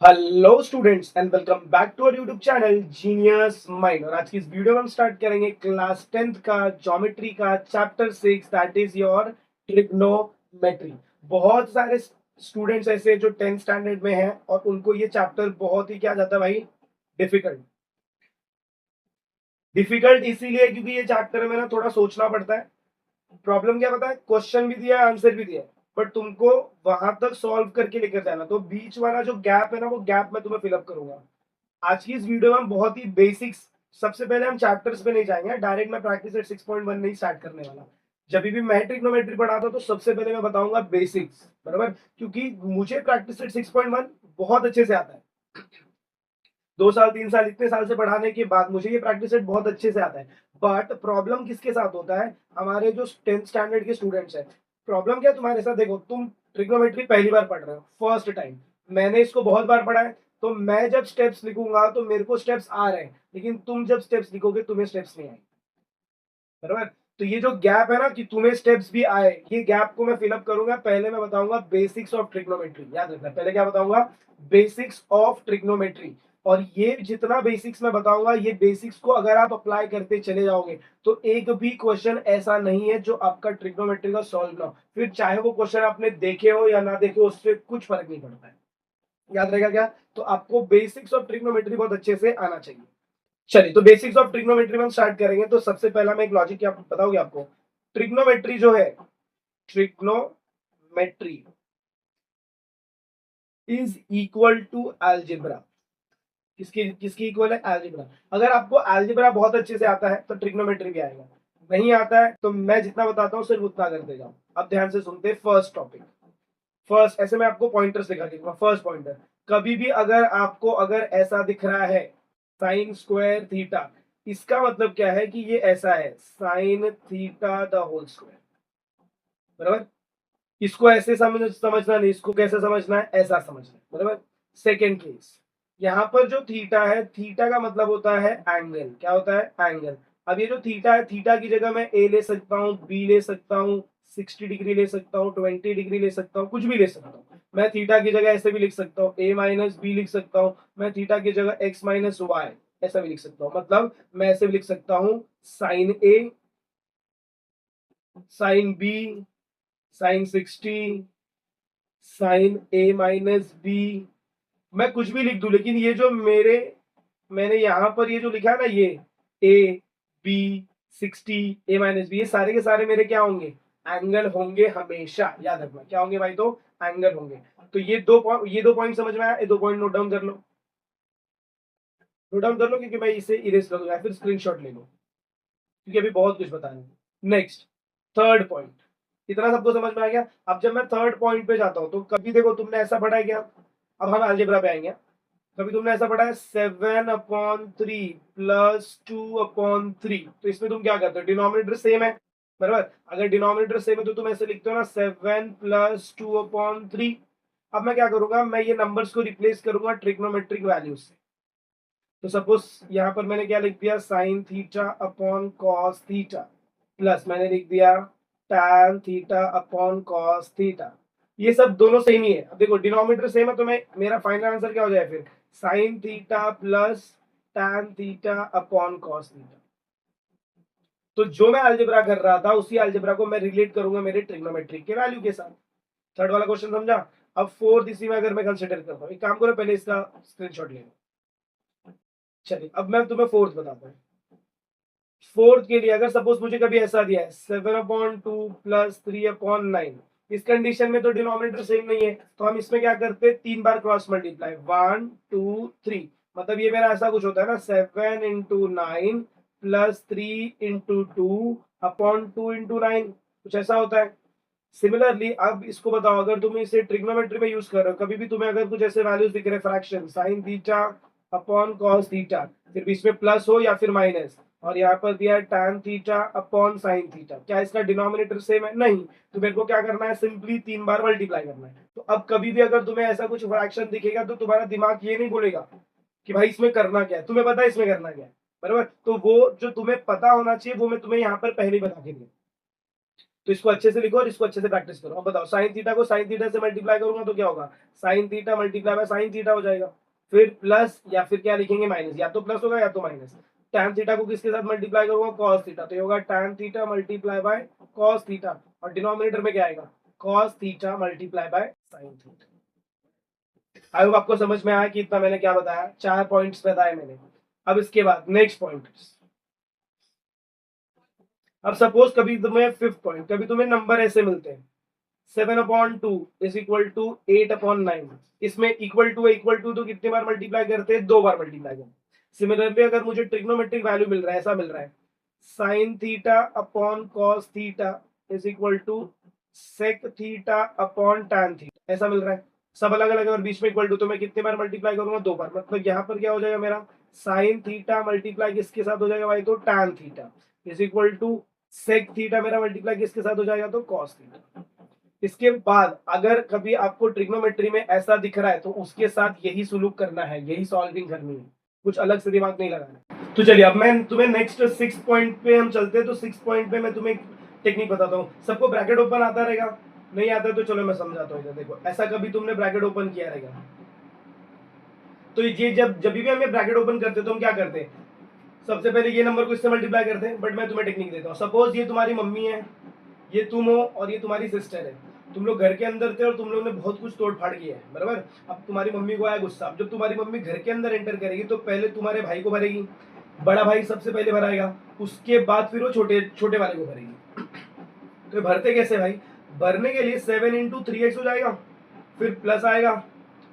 Hello students and welcome back to our YouTube channel Genius Mind. और आज की इस वीडियो में हम स्टार्ट करेंगे क्लास 10th का ज्योमेट्री का chapter 6 that is your trigonometry. बहुत सारे स्टूडेंट्स ऐसे जो 10th स्टैंडर्ड में हैं और उनको ये चैप्टर बहुत ही क्या जाता है भाई, डिफिकल्ट। डिफिकल्ट इसीलिए क्योंकि ये चैप्टर में ना थोड़ा सोचना पड़ता है। प्रॉब्लम क्या पता है, क्वेश्चन भी दिया है आंसर भी दिया है, बट तुमको वहां तक सॉल्व करके लेकर जाना। तो बीच वाला जो गैप है ना, वो गैप मैं तुम्हें फिलअप करूंगा। आज की इस वीडियो में हम बहुत ही बेसिक्स, सबसे पहले हम चैप्टर्स पे नहीं जाएंगे, डायरेक्ट मैं प्रैक्टिस एट 6.1 नहीं स्टार्ट करने वाला। जब भी मैं ट्रिग्नोमेट्री पढ़ाता हूं तो सबसे पहले मैं बताऊंगा बेसिक्स, बराबर, क्योंकि मुझे प्रैक्टिस एट 6.1 बहुत अच्छे से आता है। 2 साल 3 साल इतने साल से पढ़ाने के बाद मुझे ये प्रैक्टिस सेट बहुत अच्छे से आता है। बट प्रॉब्लम किसके साथ होता है, हमारे जो 10th स्टैंडर्ड के स्टूडेंट्स हैं। प्रॉब्लम क्या है तुम्हारे साथ, देखो तुम ट्रिग्नोमेट्री पहली बार पढ़ रहे हो, फर्स्ट टाइम। मैंने इसको बहुत बार पढ़ा है, तो मैं जब स्टेप्स लिखूंगा तो मेरे को स्टेप्स आ रहे हैं, लेकिन तुम जब स्टेप्स लिखोगे तुम्हें स्टेप्स नहीं आएंगे, बराबर। तो ये जो गैप है ना कि तुम्हें स्टेप्स भी आए, ये गैप को मैं फिलअप करूंगा। पहले मैं बताऊंगा बेसिक्स ऑफ ट्रिग्नोमेट्री, याद रखना पहले क्या बताऊंगा, बेसिक्स ऑफ ट्रिग्नोमेट्री। और ये जितना बेसिक्स मैं बताऊंगा, ये बेसिक्स को अगर आप अप्लाई करते चले जाओगे तो एक भी क्वेश्चन ऐसा नहीं है जो आपका ट्रिग्नोमेट्री का सॉल्व ना हो। फिर चाहे वो क्वेश्चन आपने देखे हो या ना देखे हो, उससे कुछ फर्क नहीं पड़ता है। याद रहेगा क्या? तो आपको बेसिक्स ऑफ ट्रिग्नोमेट्री बहुत अच्छे से आना चाहिए। चलिए, तो बेसिक्स ऑफ ट्रिग्नोमेट्री में हम स्टार्ट करेंगे। तो सबसे पहला मैं एक लॉजिक क्या बताओगे आपको, ट्रिग्नोमेट्री जो है, trigonometry is equal to algebra. किसकी किसकी इक्वल है? अलजेब्रा। अगर आपको अलजेब्रा बहुत अच्छे से आता है तो ट्रिग्नोमेट्री भी आएगा। नहीं आता है तो मैं जितना बताता हूँ सिर्फ उतना करते जाओ। अब ध्यान से सुनते, फर्स्ट टॉपिक। फर्स्ट, ऐसे मैं आपको पॉइंटर्स दिखा दूंगा। फर्स्ट पॉइंटर, कभी भी अगर आपको अगर ऐसा दिख रहा है साइन स्क्वायर थीटा, इसका मतलब क्या है कि ये ऐसा है sine theta the whole square, बराबर। इसको ऐसे समझना नहीं, इसको कैसे समझना है, ऐसा समझना है, बराबर। सेकेंड केस, यहाँ पर जो थीटा है, थीटा का मतलब होता है एंगल। क्या होता है? एंगल। अब ये जो थीटा है, थीटा की जगह मैं ए ले सकता हूँ, बी ले सकता हूँ, 60 डिग्री ले सकता हूँ, 20 डिग्री ले सकता हूँ, कुछ भी ले सकता हूँ। मैं थीटा की जगह ऐसे भी लिख सकता हूँ, ए माइनस बी लिख सकता हूँ। मैं थीटा की जगह एक्स माइनस वाई ऐसा भी लिख सकता हूँ। मतलब मैं ऐसे भी लिख सकता हूँ साइन ए, साइन बी, साइन 60, साइन ए माइनस बी। मैं कुछ भी लिख दूं, लेकिन ये जो मैंने यहां पर ये जो लिखा है ना, ये A B 60 A minus B, ये सारे के सारे मेरे क्या होंगे? एंगल होंगे हमेशा। याद रखना क्या होंगे भाई? तो एंगल होंगे। तो ये दो पॉइंट समझ में आया? ये 2 पॉइंट नोट डाउन कर लो, नोट डाउन कर लो, क्योंकि मैं इसे इरेज कर दूंगा, फिर स्क्रीनशॉट ले लो, क्योंकि अभी बहुत कुछ बताना है। Next, third point. इतना सबको समझ में आ गया? अब जब मैं थर्ड पॉइंट पे जाता हूं तो कभी देखो तुमने ऐसा पढ़ा है क्या? अब हम अलजेब्रा पे आएंगे। कभी तुमने ऐसा पढ़ा है 7/3 +2/3? तो इसमें तुम क्या करते हो, डिनोमिनेटर सेम है, बराबर। अगर डिनोमिनेटर सेम है तो तुम ऐसे लिखते हो ना, 7 + 2/3। अब मैं क्या करूंगा, मैं ये नंबर्स को रिप्लेस करूंगा ट्रिग्नोमेट्रिक वैल्यूज से। तो सपोज यहाँ पर मैंने क्या लिख दिया, sign theta upon cos theta, plus मैंने लिख दिया tan theta upon cos theta. ये सब दोनों सेम ही है। अब देखो डिनोमिनेटर सेम है, तो मैं मेरा फाइनल आंसर क्या हो जाए फिर, sign theta plus tan theta upon cos theta. तो जो मैं अलजेब्रा कर रहा था, उसी अलजेब्रा को मैं रिलेट करूंगा मेरे ट्रिग्नोमेट्रिक के वैल्यू के साथ। थर्ड वाला क्वेश्चन समझा? अब फोर्थ इसी में अगर मैं कंसिडर करता हूँ, एक काम करो पहले इसका स्क्रीनशॉट ले लो। चलिए, अब मैं तुम्हें फोर्थ बताता हूँ। फोर्थ के लिए अगर सपोज मुझे कभी ऐसा दिया है 7/2 +3/9, इस कंडीशन में तो डिनोमिनेटर सेम नहीं है, तो हम इसमें क्या करते हैं, 3 बार क्रॉस मल्टीप्लाई, 1 2 3। मतलब ये मेरा ऐसा कुछ होता है ना, 7 × 9 +3 × 2/2 कुछ ऐसा होता है। सिमिलरली अब इसको बताओ, अगर तुम इसे ट्रिग्नोमेट्री में यूज कर रहे हो, कभी भी तुम्हें अगर कुछ ऐसे वैल्यूज दिख रहे, fraction sign theta upon cos theta, फिर बीच में प्लस हो या फिर माइनस, और यहाँ पर दिया है tan theta upon sine theta, क्या इसका डिनोमिनेटर सेम है? नहीं। तो मेरे को क्या करना है, सिंपली 3 बार मल्टीप्लाई करना है। तो अब कभी भी अगर तुम्हें ऐसा कुछ फ्रैक्शन दिखेगा तो तुम्हारा दिमाग ये नहीं बोलेगा कि भाई इसमें करना क्या है, तुम्हें पता है इसमें करना क्या है, बराबर। तो वो जो तुम्हें पता होना चाहिए वो मैं तुम्हें यहाँ पर पहले ही बता के दिया। तो इसको अच्छे से लिखो और इसको अच्छे से प्रैक्टिस करो। अब बताओ साइन थीटा को साइन थीटा से मल्टीप्लाई करूंगा तो क्या होगा, sign theta multiply by sine theta हो जाएगा, फिर प्लस या फिर क्या लिखेंगे माइनस, या तो प्लस होगा या तो माइनस। tan थीटा को किसके साथ मल्टीप्लाई करूंगा, cos थीटा, तो ये होगा tan theta multiply bye cos theta, और डिनोमिनेटर में क्या आएगा, cos theta multiply bye sin theta. I hope आपको समझ में आया कि इतना मैंने क्या बताया, 4 पॉइंट्स बताए मैंने। अब इसके बाद नेक्स्ट पॉइंट, अब सपोज कभी तुम्हें फिफ्थ पॉइंट, कभी तुम्हें नंबर ऐसे मिलते हैं 7/2 इज इक्वल टू 8/9, इसमें इक्वल टू तो कितने बार मल्टीप्लाई करते हैं, 2 बार मल्टीप्लाई करते हैं। सिमिलरली अगर मुझे ट्रिग्नोमेट्रिक वैल्यू मिल रहा है, ऐसा मिल रहा है sine theta upon cos theta is equal to sec theta upon tan theta, ऐसा मिल रहा है, सब अलग अलग है और बीच में इक्वल टू, तो मैं कितने बार मल्टीप्लाई करूंगा, 2 बार। मतलब यहाँ पर क्या हो जाएगा मेरा, साइन थीटा मल्टीप्लाई किसके साथ हो जाएगा भाई, तो tan theta is equal to sec theta मेरा मल्टीप्लाई किसके साथ हो जाएगा, तो कॉस थीटा। इसके बाद अगर कभी आपको ट्रिग्नोमेट्री में ऐसा दिख रहा है तो उसके साथ यही सुलूक करना है, यही सॉल्विंग करनी है, कुछ अलग से दिमाग नहीं लगाना है। तो चलिए अब मैं तुम्हें नेक्स्ट 6 पॉइंट पे हम चलते हैं। तो 6 पॉइंट पे मैं तुम्हें टेक्निक बताता हूँ। सबको ब्रैकेट ओपन आता रहेगा, नहीं आता तो चलो मैं समझाता हूँ। इधर देखो, ऐसा कभी तुमने ब्रैकेट ओपन किया रहेगा, तो ये जब भी हम ब्रैकेट ओपन करते तो हम क्या करते हैं, सबसे पहले ये नंबर को इससे मल्टीप्लाई करते हैं। बट मैं तुम्हें टेक्निक देता हूँ। सपोज ये तुम्हारी मम्मी है, ये तुम हो और ये तुम्हारी सिस्टर है। तुम लोग घर के अंदर थे और तुम लोग ने बहुत कुछ तोड़ फाड़ किया है, बराबर। अब तुम्हारी मम्मी को आया गुस्सा। अब जब तुम्हारी मम्मी घर के अंदर एंटर करेगी तो पहले तुम्हारे भाई को भरेगी, बड़ा भाई सबसे पहले भराएगा, उसके बाद फिर वो छोटे छोटे वाले को भरेगी। तो भरते कैसे भाई, भरने के लिए 7 × 3x हो जाएगा, फिर प्लस आएगा,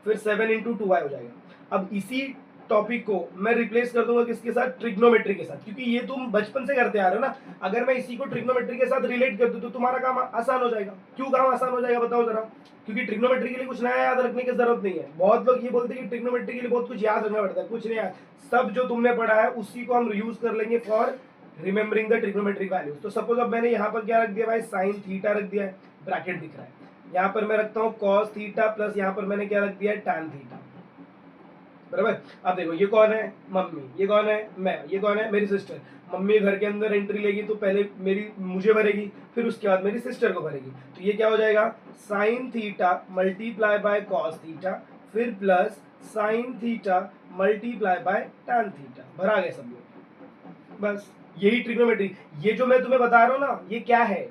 फिर 7 × 2y हो जाएगा। अब इसी टॉपिक को मैं रिप्लेस कर दूंगा किसके साथ, ट्रिग्नोमेट्री के साथ, क्योंकि ये तुम बचपन से करते आ रहे हो ना। अगर मैं इसी को ट्रिग्नोमेट्री के साथ रिलेट कर दूं तो तुम्हारा काम आसान हो जाएगा। क्यों काम आसान हो जाएगा बताओ जरा, क्योंकि ट्रिग्नोमेट्री के लिए कुछ नया याद रखने की जरूरत नहीं है। बहुत लोग ये बोलते हैं कि ट्रिग्नोमेट्री के लिए बहुत कुछ याद रखना पड़ता है, कुछ नहीं याद, सब जो तुमने पढ़ा है उसी को हम यूज कर लेंगे for remembering the trigonometric values. तो सपोज अब मैंने यहाँ पर क्या रख दिया भाई, साइन थीटा रख दिया है, ब्रैकेट दिख रहा है। यहाँ पर मैं रखता हूँ कॉस थीटा प्लस यहाँ पर मैंने क्या रख दिया है, टैन थीटा, बराबर। अब देखो ये कौन है, मम्मी, ये कौन है, मैं, ये कौन है, मेरी सिस्टर। मम्मी घर के अंदर एंट्री लेगी तो पहले मुझे भरेगी, फिर उसके बाद मेरी सिस्टर को भरेगी। तो ये क्या हो जाएगा, sine theta multiply by cos theta, फिर plus sine theta multiply by tan theta. भरा गए सब लोग, बस यही ट्रिग्नोमेट्री। ये जो मैं तुम्हें बता रहा हूँ ना, ये क्या है,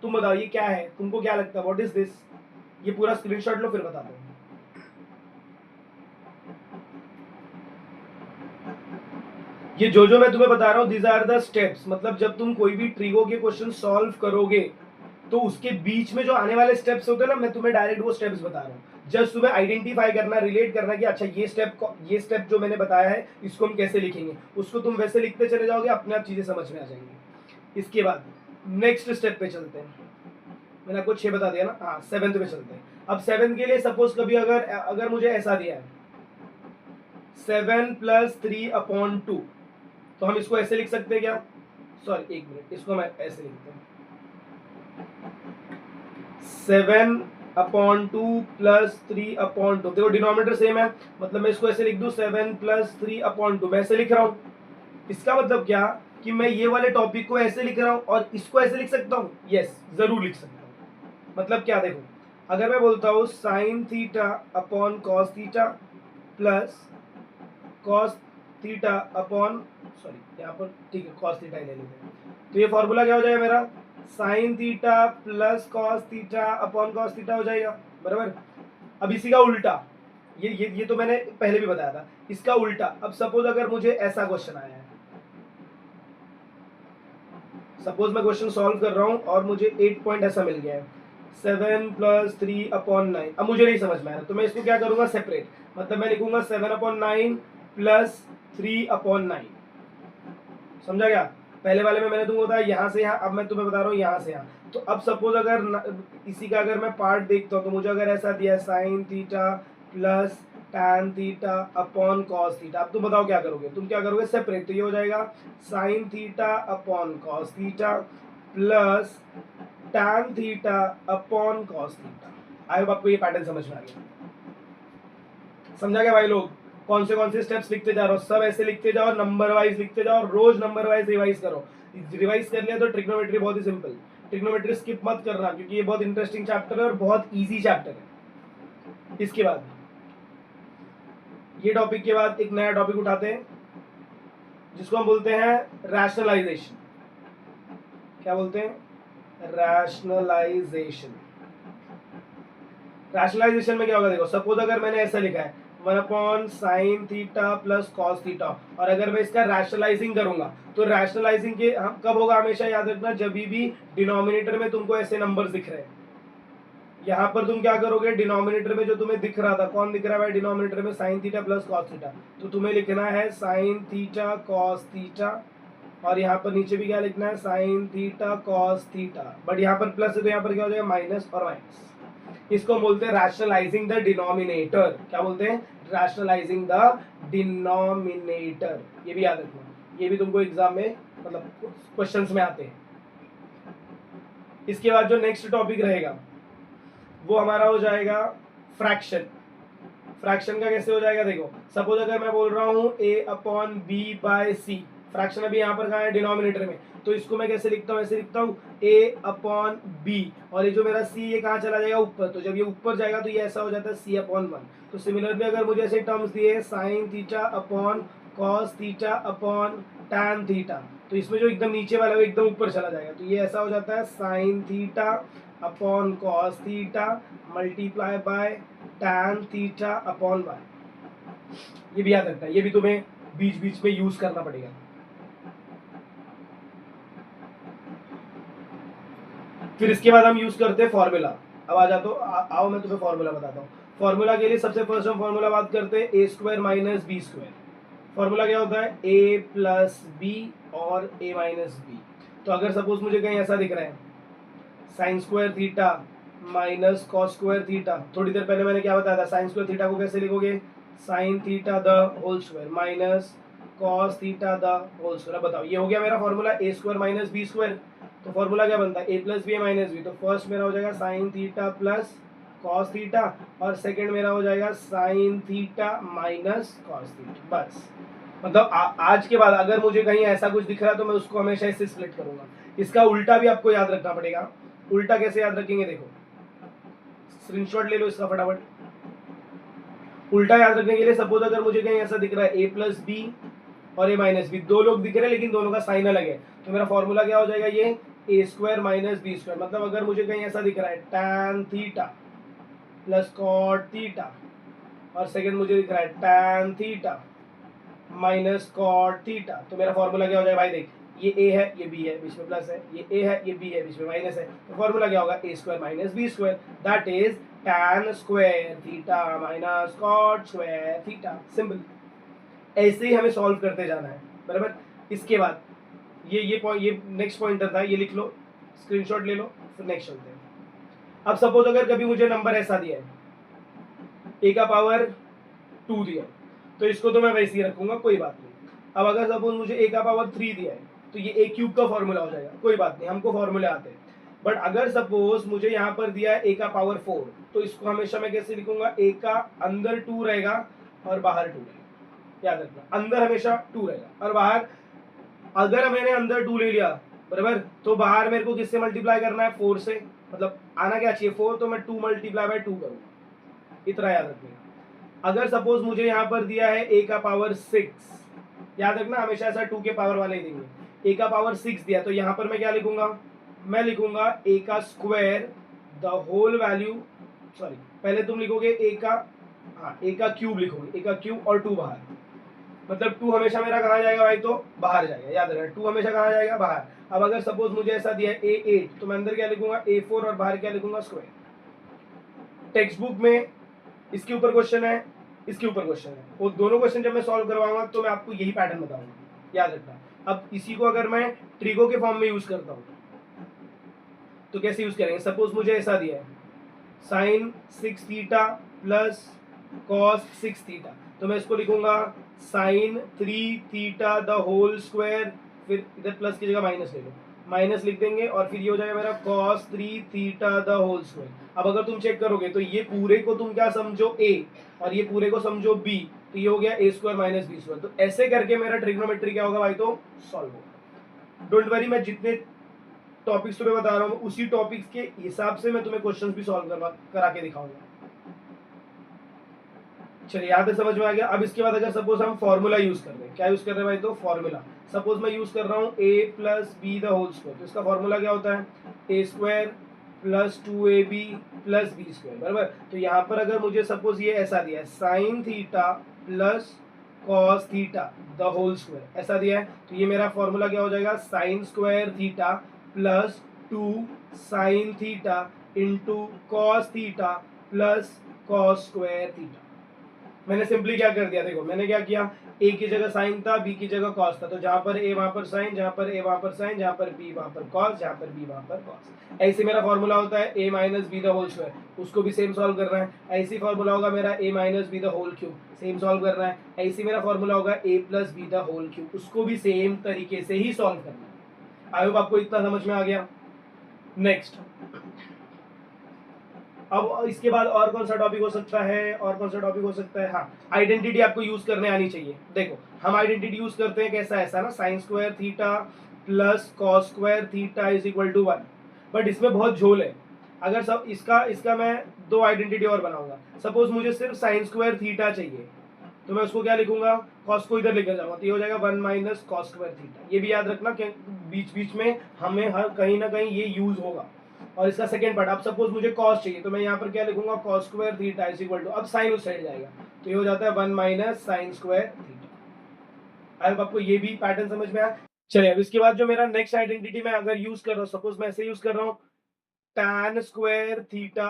तुम बताओ ये क्या है, तुमको क्या लगता है, व्हाट इज दिस। ये पूरा स्क्रीनशॉट लो फिर बताता हूँ। ये जो मैं तुम्हें बता रहा हूँ, दीज आर द स्टेप्स। मतलब जब तुम कोई भी ट्रिगो के क्वेश्चन सॉल्व करोगे तो उसके बीच में जो आने वाले स्टेप्स होते हैं ना, मैं तुम्हें डायरेक्ट वो स्टेप्स बता रहा हूँ। जस्ट तुम्हें आइडेंटिफाई करना, रिलेट करना कि अच्छा ये स्टेप जो मैंने बताया है इसको हम कैसे लिखेंगे, उसको तुम वैसे लिखते चले जाओगे, अपने आप चीजें समझ में आ जाएंगी। इसके बाद नेक्स्ट स्टेप पे चलते हैं। मैंने आपको 6 बता दिया ना, हाँ 7th पे चलते हैं। अब 7th के लिए सपोज कभी अगर मुझे ऐसा दिया है 7 + 3/2, तो हम इसको ऐसे लिख सकते हैं क्या, सॉरी एक मिनट, इसको मैं ऐसे लिखता हूँ 7/2 + 3/2। देखो डिनोमिनेटर सेम है, मतलब मैं इसको ऐसे लिख दूं 7 + 3/2, मैं ऐसे लिख रहा हूँ। इसका मतलब क्या कि मैं ये वाले टॉपिक को ऐसे लिख रहा हूँ और इसको ऐसे लिख सकता हूँ, यस जरूर लिख सकता हूँ। मतलब क्या, देखो अगर मैं बोलता हूँ sign theta upon cos theta plus cos theta upon, sorry यहाँ पर ठीक है कॉस थीटा ही ले लेते हैं, तो ये फॉर्मूला क्या हो जाएगा मेरा, sign theta plus cos theta upon cos theta हो जाएगा, बराबर। अब इसी का उल्टा, ये तो मैंने पहले भी बताया था, इसका उल्टा। अब सपोज अगर मुझे ऐसा क्वेश्चन आया है, सपोज मैं क्वेश्चन सॉल्व कर रहा हूँ और मुझे 8 पॉइंट ऐसा मिल गया है 7 + 3/9। अब मुझे नहीं समझ में आया तो मैं इसको क्या करूंगा, सेपरेट। मतलब मैं लिखूंगा 7/9 + 3/9। समझा क्या, पहले वाले में मैंने तुमको बताया यहाँ से यहाँ, अब मैं तुम्हें बता रहा हूँ यहाँ से यहाँ। तो अब सपोज अगर इसी का अगर मैं पार्ट देखता हूँ तो मुझे अगर ऐसा दिया sign theta plus tan theta upon cos theta, अब तुम बताओ क्या करोगे, तुम क्या करोगे, सेपरेट। तो ये हो जाएगा sine theta upon cos theta plus tan theta upon cos theta. I hope आपको ये पैटर्न समझ में आ गया। समझा क्या भाई लोग, कौन से स्टेप्स लिखते जा रहे हो, सब ऐसे लिखते जाओ, नंबर वाइज लिखते जाओ, रोज नंबर वाइज रिवाइज करो। रिवाइज कर लिया तो ट्रिग्नोमेट्री बहुत ही सिंपल। ट्रिग्नोमेट्री स्किप मत करना, क्योंकि ये बहुत इंटरेस्टिंग चैप्टर है और बहुत इजी चैप्टर है। इसके बाद ये टॉपिक के बाद एक नया टॉपिक उठाते हैं जिसको हम बोलते हैं रैशनलाइजेशन। क्या बोलते हैं? रैशनलाइजेशन। रैशनलाइजेशन में क्या होगा, देखो सपोज अगर मैंने ऐसा लिखा है 1/sin theta plus cos theta, और अगर मैं इसका रैशनलाइजिंग करूंगा तो रैशनलाइजिंग के कब होगा, हमेशा याद रखना जब भी डिनोमिनेटर में तुमको ऐसे नंबर्स दिख रहे हैं। यहाँ पर तुम क्या करोगे, डिनोमिनेटर में जो तुम्हें दिख रहा था, कौन दिख रहा है भाई डिनोमिनेटर में, sign theta plus cos theta, तो तुम्हें लिखना है साइन थीटा कॉस थीटा, और यहाँ पर नीचे भी क्या लिखना है, sine theta cos theta, but यहाँ पर प्लस है तो यहाँ पर क्या हो जाएगा, माइनस और माइनस। इसको बोलते हैं रैशनलाइजिंग द डिनोमिनेटर। क्या बोलते हैं? Rationalising the denominator. ये भी याद रखना, ये भी तुमको एग्जाम में मतलब क्वेश्चंस में आते हैं। इसके बाद जो नेक्स्ट टॉपिक रहेगा वो हमारा हो जाएगा फ्रैक्शन। फ्रैक्शन का कैसे हो जाएगा, देखो सपोज अगर मैं बोल रहा हूँ a/b/c, फ्रैक्शन अभी यहाँ पर कहाँ है, डिनोमिनेटर में, तो इसको मैं कैसे लिखता हूँ, ऐसे लिखता हूँ a/b, और ये जो मेरा c ये कहाँ चला जाएगा, ऊपर, तो जब ये ऊपर जाएगा तो ये ऐसा हो जाता है c/1। तो सिमिलरली अगर मुझे ऐसे टर्म्स दिए sign theta upon cos theta upon tan theta, तो इसमें जो एकदम नीचे वाला वो एकदम ऊपर चला जाएगा, तो ये ऐसा हो जाता है sine theta upon cos theta multiply by tan theta upon y. ये भी याद रखना है, ये भी तुम्हें बीच बीच में यूज करना पड़ेगा। फिर इसके बाद हम यूज करते हैं फॉर्मूला। अब आ जाओ, आओ मैं तुम्हें फॉर्मूला बताता हूँ। फॉर्मूला के लिए सबसे फर्स्ट हम फॉर्मूला बात करते हैं A square minus B square. Formula क्या होता है, ए प्लस बी और ए माइनस बी। तो अगर सपोज मुझे कहीं ऐसा दिख रहा है sign square theta minus cos square theta, थोड़ी देर पहले मैंने क्या बताया था, साइन स्क्वायर थीटा को कैसे लिखोगे, sine theta the whole square minus cos theta the whole square. अब बताओ, ये हो गया मेरा formula A square minus B square. तो फॉर्मूला क्या बनता है, A plus B minus B. तो फर्स्ट मेरा हो जाएगा sine theta plus cos theta, और सेकंड मेरा हो जाएगा sine theta minus cos theta. बस मतलब आज के बाद अगर मुझे कहीं ऐसा कुछ दिख रहा है तो मैं उसको हमेशा ऐसे स्प्लिट करूंगा। इसका उल्टा भी आपको याद रखना पड़ेगा। उल्टा कैसे याद रखेंगे, देखो स्क्रीनशॉट ले लो इसका फटाफट। उल्टा याद रखने के लिए सपोज अगर मुझे कहीं ऐसा दिख रहा है ए प्लस बी और ए माइनस बी, दो लोग दिख रहे हैं लेकिन दोनों का साइन अलग है, तो मेरा फॉर्मूला क्या हो जाएगा, ये A square minus B square. मतलब अगर मुझे कहीं ऐसा दिख रहा है tan theta plus cot theta, और सेकंड मुझे दिख रहा है tan theta minus cot theta, तो मेरा फॉर्मूला क्या हो जाएगा भाई, देख ये ए है, ये बी है, बीच में प्लस है, ये ए है, ये बी है, बीच में माइनस है, तो फॉर्मूला क्या होगा, A square minus B square, that is tan square theta minus cot square theta. Simple, ऐसे ही हमें सॉल्व करते जाना है, बराबर। इसके बाद ये नेक्स्ट पॉइंटर था, ये लिख लो, स्क्रीनशॉट ले लो, फिर नेक्स्ट चलते हैं। अब सपोज अगर कभी मुझे नंबर ऐसा दिया है ए का पावर 2 दिया, तो इसको तो मैं वैसे ही रखूंगा, कोई बात नहीं। अब अगर सपोज मुझे ए का पावर 3 दिया है तो ये ए क्यूब का फॉर्मूला हो जाएगा, कोई बात नहीं, हमको फॉर्मूले आते हैं। बट अगर सपोज मुझे यहाँ पर दिया है ए का पावर 4, तो इसको हमेशा मैं कैसे लिखूंगा, ए का अंदर 2 रहेगा और बाहर 2 रहेगा। याद रखना, अंदर हमेशा 2 रहेगा और बाहर, अगर मैंने अंदर 2 ले लिया बराबर, तो बाहर मेरे को किससे मल्टीप्लाई करना है, 4 से, मतलब आना क्या चाहिए 4, तो मैं 2 मल्टीप्लाई बाय 2 करूंगा, इतना याद रखना। अगर सपोज मुझे यहाँ पर दिया है ए का पावर 6, याद रखना हमेशा ऐसा 2 के पावर वाले ही देंगे। ए का पावर 6 दिया तो यहाँ पर मैं क्या लिखूंगा, मैं लिखूंगा ए का square the whole value, sorry पहले तुम लिखोगे ए का, हाँ ए का क्यूब लिखोगे, ए का क्यूब और 2 बाहर, मतलब 2 हमेशा मेरा कहाँ जाएगा भाई, तो बाहर जाएगा, याद रखना 2 हमेशा कहाँ जाएगा, बाहर। अब अगर सपोज मुझे ऐसा दिया है A8, तो मैं अंदर क्या लिखूंगा A4 और बाहर क्या लिखूंगा, स्क्वायर। टेक्स्ट बुक में इसके ऊपर क्वेश्चन है, इसके ऊपर क्वेश्चन है, वो दोनों क्वेश्चन जब मैं सॉल्व करवाऊंगा तो मैं आपको यही पैटर्न बताऊंगा, याद रखना। अब इसी को अगर मैं ट्रिगो के फॉर्म में यूज करता हूँ तो कैसे यूज करेंगे, सपोज मुझे ऐसा दिया है sine 6 theta plus cos 6 theta, तो मैं इसको लिखूंगा sine 3 theta the whole square, फिर इधर प्लस की जगह माइनस ले लो, माइनस लिख देंगे, और फिर ये हो जाएगा मेरा cos 3 theta the whole square. अब अगर तुम चेक करोगे तो ये पूरे को तुम क्या समझो a और ये पूरे को समझो b, तो ये हो गया a square minus B square. तो ऐसे करके मेरा ट्रिग्नोमेट्री क्या होगा भाई, तो सॉल्व होगा। डोंट वरी, मैं जितने टॉपिक्स तुम्हें बता रहा हूँ, उसी टॉपिक्स के हिसाब से मैं तुम्हें क्वेश्चंस भी सॉल्व करा के दिखाऊंगा। चलिए यहाँ तक समझ में आ गया। अब इसके बाद अगर सपोज हम फॉर्मूला यूज कर रहे हैं, क्या यूज कर रहे हैं भाई, तो फॉर्मूला। सपोज मैं यूज कर रहा हूँ a plus B the whole square, तो इसका फॉर्मूला क्या होता है, a square plus 2ab plus B square, बराबर। तो यहाँ पर अगर मुझे सपोज ये ऐसा दिया है sine theta plus cos theta the whole square, ऐसा दिया है, तो ये मेरा फॉर्मूला क्या हो जाएगा, sign square theta plus 2 sine theta into cos theta plus cos square theta. मैंने सिंपली क्या कर दिया, देखो मैंने क्या किया, a की जगह साइन था, b की जगह कॉस था, तो जहां पर a वहां पर साइन, जहां पर a वहां पर साइन, जहां पर b वहां पर कॉस, जहां पर b वहां पर कॉस। ऐसे मेरा फॉर्मूला होता है a minus B the whole square, उसको भी सेम सॉल्व करना है। ऐसी फॉर्मूला होगा मेरा a minus B the whole cube, same solve करना है। ऐसी मेरा फॉर्मूला होगा a plus B the whole cube, उसको भी सेम तरीके से ही सॉल्व करना है। आई होप आपको इतना समझ में आ गया। नेक्स्ट, अब इसके बाद और कौन सा टॉपिक हो सकता है, और कौन सा टॉपिक हो सकता है, हाँ, आइडेंटिटी आपको यूज करने आनी चाहिए। देखो हम आइडेंटिटी यूज करते हैं कैसा, ऐसा ना, sine square theta plus cos square theta is equal to 1। But इसमें बहुत झोल है। अगर सब इसका मैं दो आइडेंटिटी और बनाऊंगा। सपोज मुझे सिर्फ साइन स्क्वायर थीटा चाहिए, तो मैं उसको क्या लिखूंगा, कॉस को इधर लेकर जाऊंगा, तो ये हो जाएगा 1 माइनस कॉस स्क्वायर थीटा। ये भी याद रखना कि बीच बीच में हमें हर कहीं ना कहीं ये यूज होगा। और इसका सेकंड पार्ट, अब सपोज मुझे कॉस चाहिए, तो मैं यहाँ पर क्या लिखूंगा, cos square theta is equal to, अब साइन उस साइड जाएगा, तो ये हो जाता है 1 minus sine square theta. I hope आपको ये भी पैटर्न समझ में आया। चलिए अब इसके बाद जो मेरा नेक्स्ट आइडेंटिटी मैं अगर यूज कर रहा हूँ, सपोज मैं ऐसे यूज कर रहा हूँ, tan square theta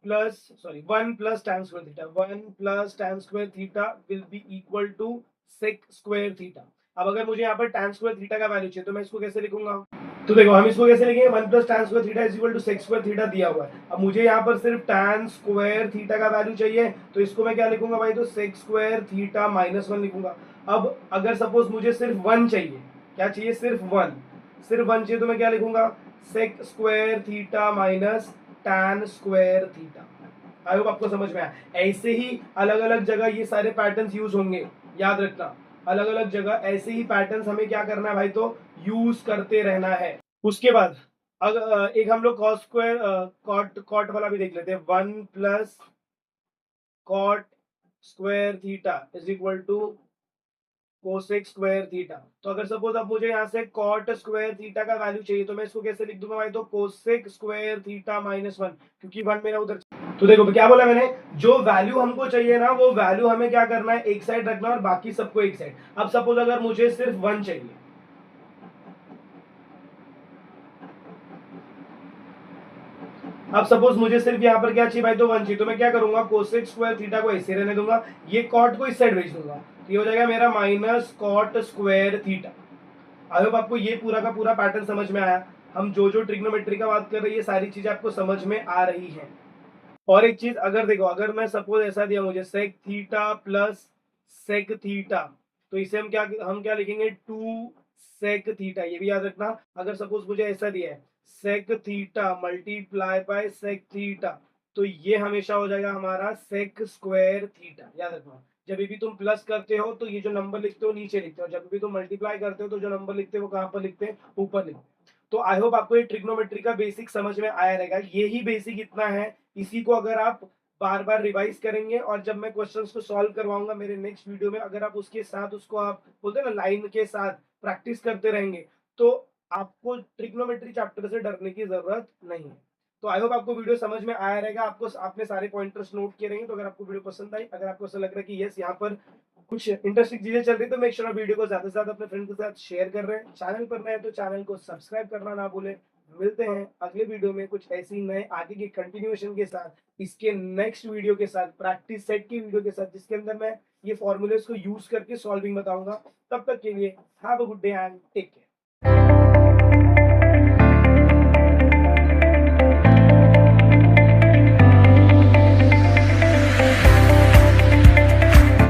plus sorry 1 plus tan square theta, 1 plus tan square theta will be equal to sec square theta. अब अगर मुझे यहाँ पर tan स्क्वायर थीटा का वैल्यू चाहिए, तो मैं इसको कैसे लिखूंगा, तो देखो हम इसको कैसे लिखेंगे, 1 plus tan square theta is equal to sec square theta दिया हुआ है। अब मुझे यहाँ पर सिर्फ tan स्क्वायर थीटा का वैल्यू चाहिए, तो इसको मैं क्या लिखूंगा भाई, तो सेक स्क्वायर थीटा माइनस 1 लिखूंगा। अब अगर सपोज मुझे सिर्फ 1 चाहिए, क्या चाहिए, सिर्फ 1 चाहिए, तो मैं क्या लिखूंगा, sec square theta minus tan square theta. I hope आपको समझ में आया। ऐसे ही अलग अलग जगह ये सारे पैटर्न्स यूज होंगे, याद रखना, अलग अलग जगह ऐसे ही पैटर्न्स हमें क्या करना है भाई, तो यूज करते रहना है। उसके बाद अगर एक हम लोग कॉस स्क्वायर कॉट कॉट वाला भी देख लेते हैं, 1 plus cot square theta is equal to cosec square theta. तो अगर सपोज अब मुझे यहाँ से कॉट स्क्वायर थीटा का वैल्यू चाहिए, तो मैं इसको कैसे लिख दूंगा भाई, तो कोसेक स्क्वायर थीटा माइनस 1, क्योंकि 1 मेरा उधर। तो देखो क्या बोला मैंने, जो वैल्यू हमको चाहिए ना, वो वैल्यू हमें क्या करना है, एक साइड रखना और बाकी सबको एक साइड। अब सपोज अगर मुझे सिर्फ 1 चाहिए, अब सपोज मुझे सिर्फ यहाँ पर क्या चाहिए भाई, तो 1 चाहिए, तो मैं क्या करूंगा, कोसेक स्क्वायर थीटा को ऐसे रहने दूंगा, ये कॉट को इस साइड भेज दूंगा, तो ये हो जाएगा मेरा minus cot square theta. I hope आपको ये पूरा का पूरा पैटर्न समझ में आया। हम जो जो ट्रिग्नोमेट्री का बात कर रहे हैं, ये सारी चीजें आपको समझ में आ रही है। और एक चीज अगर देखो, अगर मैं सपोज ऐसा दिया मुझे sec theta plus sec theta, तो इसे हम क्या लिखेंगे, 2 सेक थीटा, ये भी याद रखना। अगर सपोज मुझे ऐसा दिया है sec theta multiply by sec theta, तो ये हमेशा हो जाएगा हमारा सेक स्क्वायर थीटा, याद रखना। जब भी तुम प्लस करते हो तो ये जो नंबर लिखते हो नीचे लिखते हो, जब भी तुम मल्टीप्लाई करते हो तो जो नंबर लिखते हो वो कहाँ पर लिखते हैं, ऊपर लिखते हैं। तो आई होप आपको ये ट्रिग्नोमेट्री का बेसिक समझ में आया रहेगा। यही बेसिक इतना है, इसी को अगर आप बार बार रिवाइज करेंगे, और जब मैं क्वेश्चंस को सॉल्व करवाऊंगा मेरे नेक्स्ट वीडियो में, अगर आप उसके साथ उसको आप बोलते हैं ना लाइन के साथ प्रैक्टिस करते रहेंगे, तो आपको ट्रिग्नोमेट्री चैप्टर से डरने की जरूरत नहीं है। तो आई होप आपको वीडियो समझ में आया रहेगा, आपको आपने सारे पॉइंटर्स नोट किए रहेंगे। तो अगर आपको वीडियो पसंद आई, अगर आपको ऐसा लग रहा है कि यस यहाँ पर कुछ इंटरेस्टिंग चीजें चल रही, तो मेक श्योर वीडियो को ज्यादा से ज्यादा अपने फ्रेंड के साथ शेयर कर रहे हैं। चैनल पर नए तो चैनल को सब्सक्राइब करना ना भूलें। मिलते हैं अगले वीडियो में कुछ ऐसी नए आगे के कंटिन्यूएशन के साथ, इसके नेक्स्ट वीडियो के साथ, प्रैक्टिस सेट की वीडियो के साथ, जिसके अंदर मैं ये फॉर्मूलेस को यूज करके सॉल्विंग बताऊंगा। तब तक के लिए have a good day and take care.